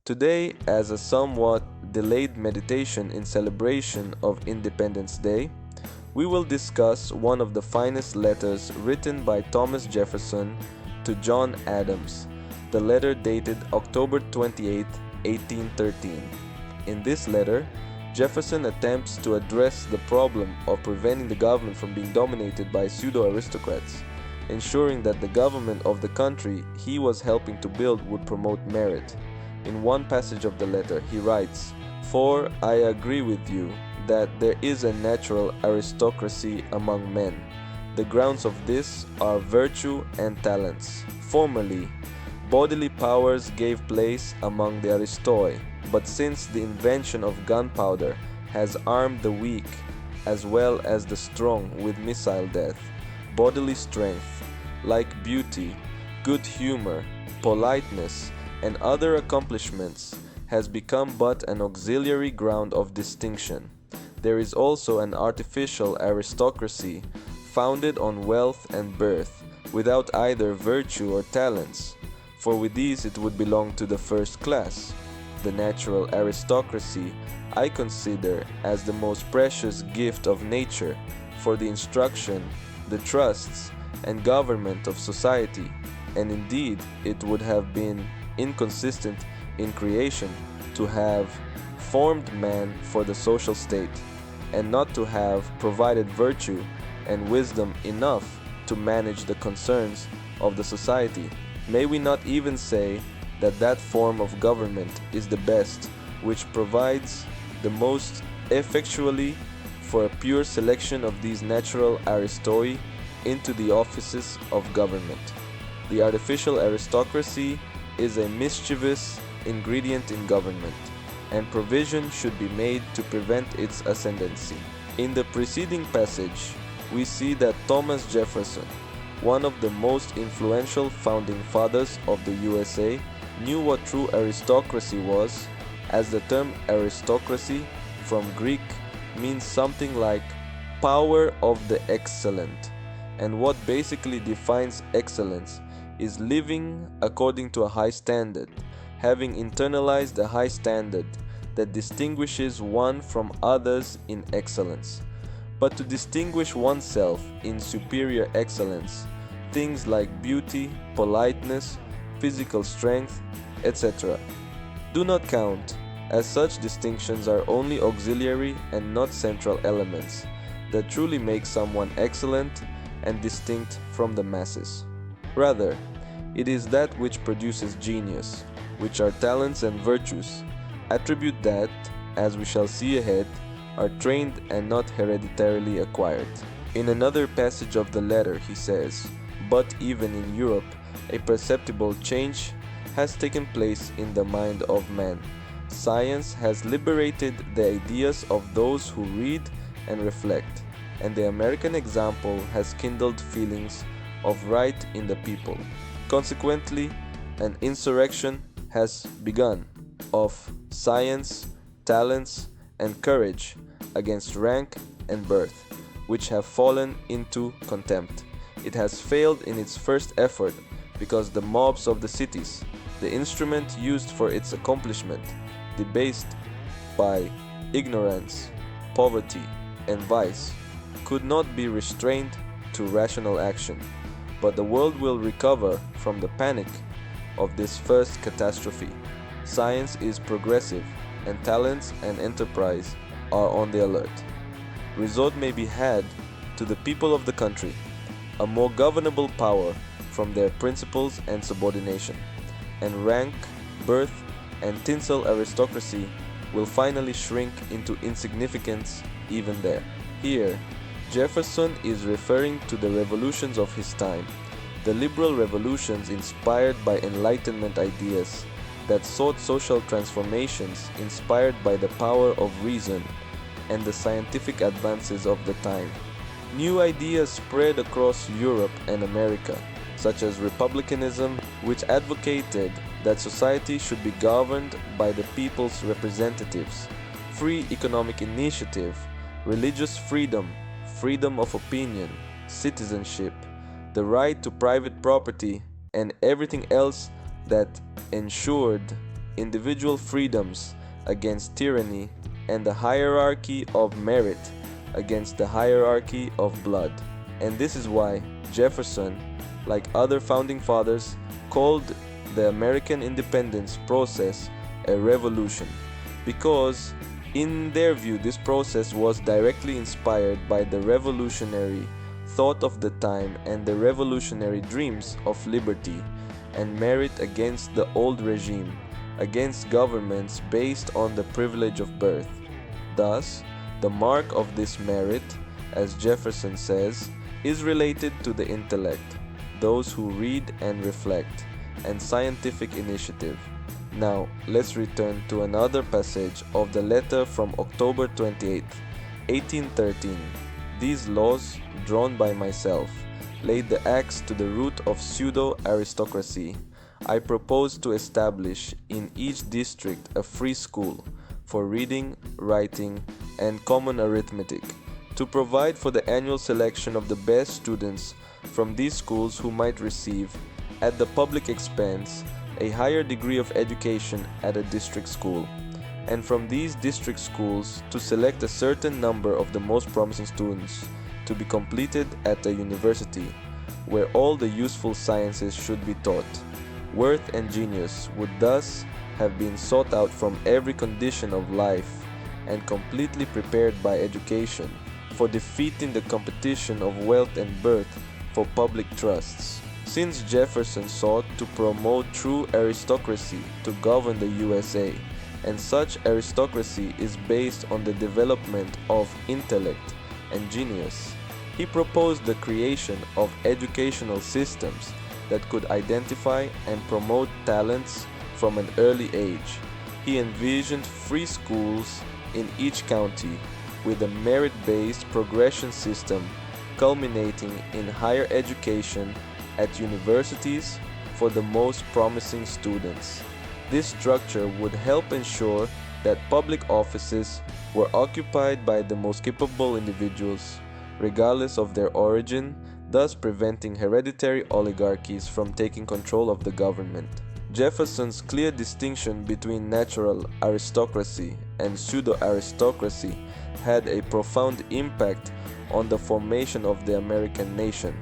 Today, as a somewhat delayed meditation in celebration of Independence Day, we will discuss one of the finest letters written by Thomas Jefferson to John Adams, the letter dated October 28, 1813. In this letter, Jefferson attempts to address the problem of preventing the government from being dominated by pseudo-aristocrats, ensuring that the government of the country he was helping to build would promote merit. In one passage of the letter, he writes, "For I agree with you that there is a natural aristocracy among men. The grounds of this are virtue and talents. Formerly, bodily powers gave place among the aristoi, but since the invention of gunpowder has armed the weak as well as the strong with missile death, bodily strength, like beauty, good humor, politeness, and other accomplishments, has become but an auxiliary ground of distinction. There is also an artificial aristocracy founded on wealth and birth, without either virtue or talents, for with these it would belong to the first class. The natural aristocracy I consider as the most precious gift of nature for the instruction, the trusts, and government of society, and indeed it would have been inconsistent in creation to have formed man for the social state, and not to have provided virtue and wisdom enough to manage the concerns of the society. May we not even say that that form of government is the best, which provides the most effectually for a pure selection of these natural aristoi into the offices of government. The artificial aristocracy is a mischievous ingredient in government, and provision should be made to prevent its ascendancy." In the preceding passage, we see that Thomas Jefferson, one of the most influential founding fathers of the USA, knew what true aristocracy was, as the term aristocracy from Greek means something like power of the excellent, and what basically defines excellence is living according to a high standard, having internalized a high standard that distinguishes one from others in excellence. But to distinguish oneself in superior excellence, things like beauty, politeness, physical strength, etc., do not count, as such distinctions are only auxiliary and not central elements that truly make someone excellent and distinct from the masses. Rather, it is that which produces genius, which are talents and virtues, attribute that, as we shall see ahead, are trained and not hereditarily acquired. In another passage of the letter he says, "But even in Europe, a perceptible change has taken place in the mind of man. Science has liberated the ideas of those who read and reflect, and the American example has kindled feelings of right in the people. Consequently, an insurrection has begun of science, talents, and courage against rank and birth, which have fallen into contempt. It has failed in its first effort because the mobs of the cities, the instrument used for its accomplishment, debased by ignorance, poverty, and vice, could not be restrained to rational action. But the world will recover from the panic of this first catastrophe. Science is progressive, and talents and enterprise are on the alert. Resort may be had to the people of the country, a more governable power from their principles and subordination, and rank, birth, and tinsel aristocracy will finally shrink into insignificance even there." Here, Jefferson is referring to the revolutions of his time, the liberal revolutions inspired by Enlightenment ideas that sought social transformations inspired by the power of reason and the scientific advances of the time. New ideas spread across Europe and America, such as republicanism, which advocated that society should be governed by the people's representatives, free economic initiative, religious freedom, freedom of opinion, citizenship, the right to private property, and everything else that ensured individual freedoms against tyranny and the hierarchy of merit against the hierarchy of blood. And this is why Jefferson, like other founding fathers, called the American independence process a revolution, because in their view this process was directly inspired by the revolutionary thought of the time and the revolutionary dreams of liberty and merit against the old regime, against governments based on the privilege of birth. Thus, the mark of this merit, as Jefferson says, is related to the intellect, those who read and reflect, and scientific initiative. Now, let's return to another passage of the letter from October 28, 1813. These laws, drawn by myself, laid the axe to the root of pseudo-aristocracy. I propose to establish in each district a free school for reading, writing, and common arithmetic, to provide for the annual selection of the best students from these schools who might receive, at the public expense, a higher degree of education at a district school, and from these district schools to select a certain number of the most promising students to be completed at a university, where all the useful sciences should be taught. Worth and genius would thus have been sought out from every condition of life and completely prepared by education for defeating the competition of wealth and birth for public trusts. Since Jefferson sought to promote true aristocracy to govern the USA, and such aristocracy is based on the development of intellect and genius, he proposed the creation of educational systems that could identify and promote talents from an early age. He envisioned free schools in each county with a merit-based progression system culminating in higher education at universities for the most promising students. This structure would help ensure that public offices were occupied by the most capable individuals, regardless of their origin, thus preventing hereditary oligarchies from taking control of the government. Jefferson's clear distinction between natural aristocracy and pseudo-aristocracy had a profound impact on the formation of the American nation.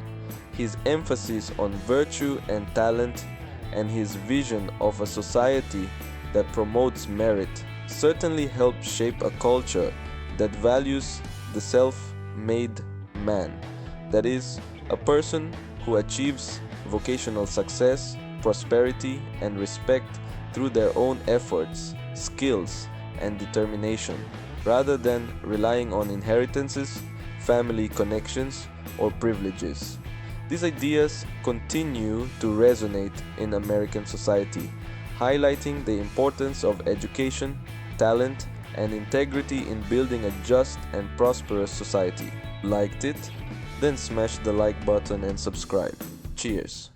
His emphasis on virtue and talent and his vision of a society that promotes merit certainly helped shape a culture that values the self-made man, that is, a person who achieves vocational success, prosperity, and respect through their own efforts, skills, and determination, rather than relying on inheritances, family connections, or privileges. These ideas continue to resonate in American society, highlighting the importance of education, talent, and integrity in building a just and prosperous society. Liked it? Then smash the like button and subscribe. Cheers!